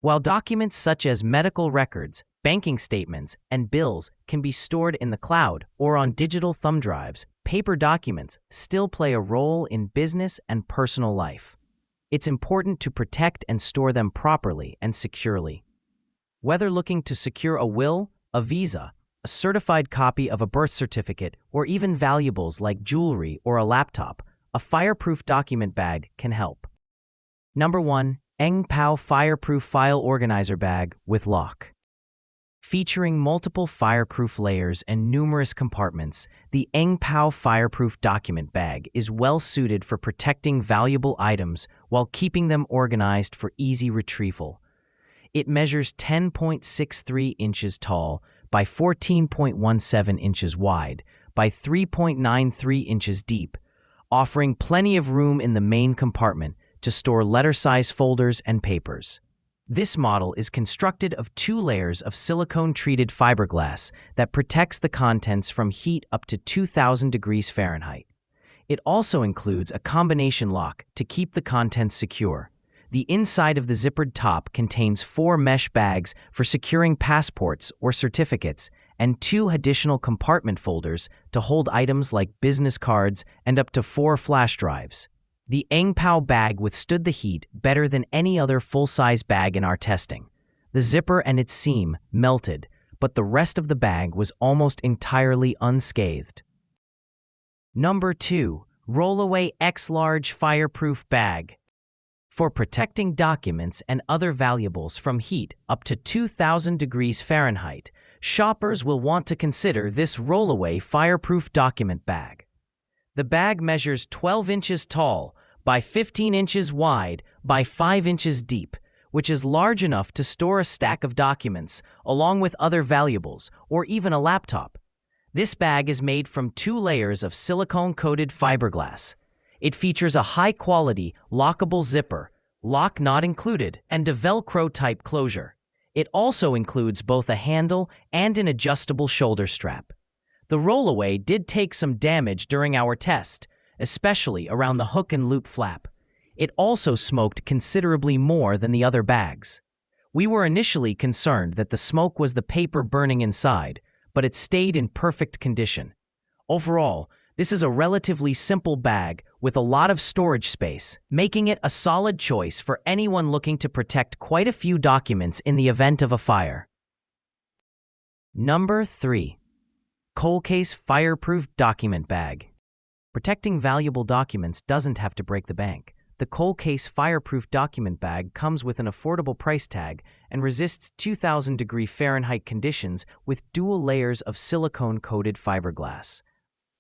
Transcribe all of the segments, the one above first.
While documents such as medical records, banking statements, and bills can be stored in the cloud or on digital thumb drives, paper documents still play a role in business and personal life. It's important to protect and store them properly and securely. Whether looking to secure a will, a visa, a certified copy of a birth certificate, or even valuables like jewelry or a laptop, a fireproof document bag can help. Number 1. Anker Fireproof File Organizer Bag with Lock. Featuring multiple fireproof layers and numerous compartments, the Anker Fireproof Document Bag is well suited for protecting valuable items while keeping them organized for easy retrieval. It measures 10.63 inches tall by 14.17 inches wide by 3.93 inches deep, offering plenty of room in the main compartment to store letter-size folders and papers. This model is constructed of 2 layers of silicone-treated fiberglass that protects the contents from heat up to 2,000 degrees Fahrenheit. It also includes a combination lock to keep the contents secure. The inside of the zippered top contains 4 mesh bags for securing passports or certificates and 2 additional compartment folders to hold items like business cards and up to 4 flash drives. The Anker bag withstood the heat better than any other full-size bag in our testing. The zipper and its seam melted, but the rest of the bag was almost entirely unscathed. Number 2. Rollaway X-Large Fireproof Bag. For protecting documents and other valuables from heat up to 2,000 degrees Fahrenheit, shoppers will want to consider this Rollaway Fireproof Document Bag. The bag measures 12 inches tall by 15 inches wide by 5 inches deep, which is large enough to store a stack of documents along with other valuables or even a laptop. This bag is made from 2 layers of silicone-coated fiberglass. It features a high-quality, lockable zipper, lock not included, and a Velcro-type closure. It also includes both a handle and an adjustable shoulder strap. The Rollaway did take some damage during our test, especially around the hook and loop flap. It also smoked considerably more than the other bags. We were initially concerned that the smoke was the paper burning inside, but it stayed in perfect condition. Overall, this is a relatively simple bag with a lot of storage space, making it a solid choice for anyone looking to protect quite a few documents in the event of a fire. Number 3. Cold Case Fireproof Document Bag. Protecting valuable documents doesn't have to break the bank. The Cold Case Fireproof Document Bag comes with an affordable price tag and resists 2,000 degree Fahrenheit conditions with dual layers of silicone-coated fiberglass.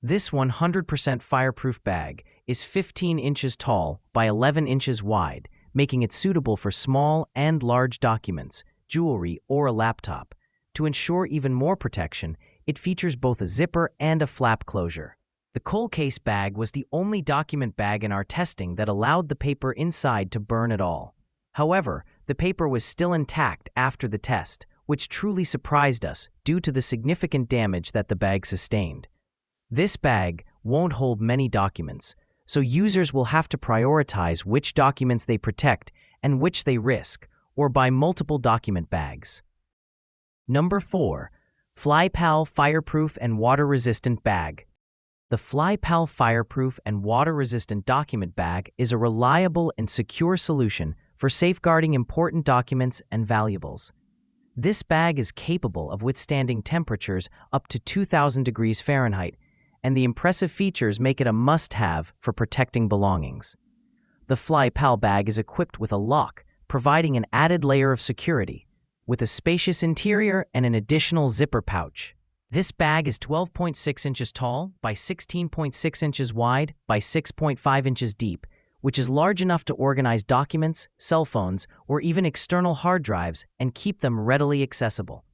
This 100% fireproof bag is 15 inches tall by 11 inches wide, making it suitable for small and large documents, jewelry, or a laptop. To ensure even more protection, it features both a zipper and a flap closure. The Cold Case bag was the only document bag in our testing that allowed the paper inside to burn at all. However, the paper was still intact after the test, which truly surprised us due to the significant damage that the bag sustained. This bag won't hold many documents, so users will have to prioritize which documents they protect and which they risk, or buy multiple document bags. Number 4. FlyPal Fireproof and Water-Resistant Bag. The FlyPal Fireproof and Water-Resistant Document Bag is a reliable and secure solution for safeguarding important documents and valuables. This bag is capable of withstanding temperatures up to 2,000 degrees Fahrenheit, and the impressive features make it a must-have for protecting belongings. The FlyPal bag is equipped with a lock, providing an added layer of security, with a spacious interior and an additional zipper pouch. This bag is 12.6 inches tall by 16.6 inches wide by 6.5 inches deep, which is large enough to organize documents, cell phones, or even external hard drives and keep them readily accessible.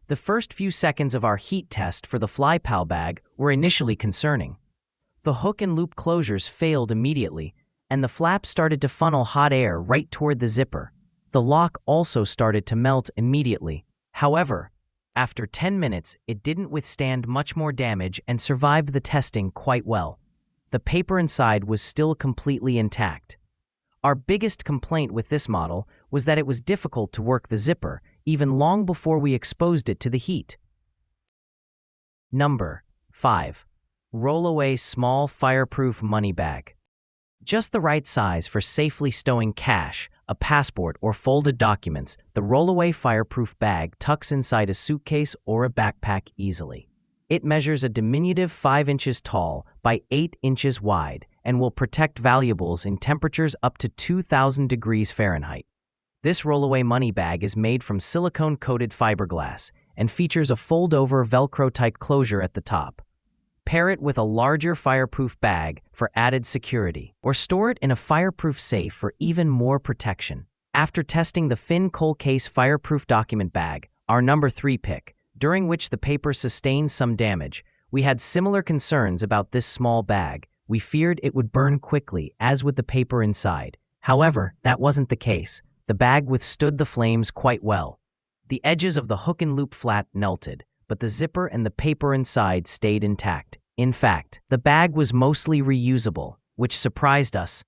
The first few seconds of our heat test for the FlyPal bag were initially concerning. The hook and loop closures failed immediately, and the flap started to funnel hot air right toward the zipper. The lock also started to melt immediately. However, after 10 minutes, it didn't withstand much more damage and survived the testing quite well. The paper inside was still completely intact. Our biggest complaint with this model was that it was difficult to work the zipper, even long before we exposed it to the heat. Number 5. Rollaway Small Fireproof Money Bag. Just the right size for safely stowing cash, a passport, or folded documents, the Rollaway Fireproof bag tucks inside a suitcase or a backpack easily. It measures a diminutive 5 inches tall by 8 inches wide and will protect valuables in temperatures up to 2,000 degrees Fahrenheit. This Rollaway money bag is made from silicone-coated fiberglass and features a fold-over Velcro-type closure at the top. Pair it with a larger fireproof bag for added security, or store it in a fireproof safe for even more protection. After testing the Fin Cold Case Fireproof Document Bag, our number 3 pick, during which the paper sustained some damage, we had similar concerns about this small bag. We feared it would burn quickly, as would the paper inside. However, that wasn't the case. The bag withstood the flames quite well. The edges of the hook and loop flat melted, but the zipper and the paper inside stayed intact. In fact, the bag was mostly reusable, which surprised us.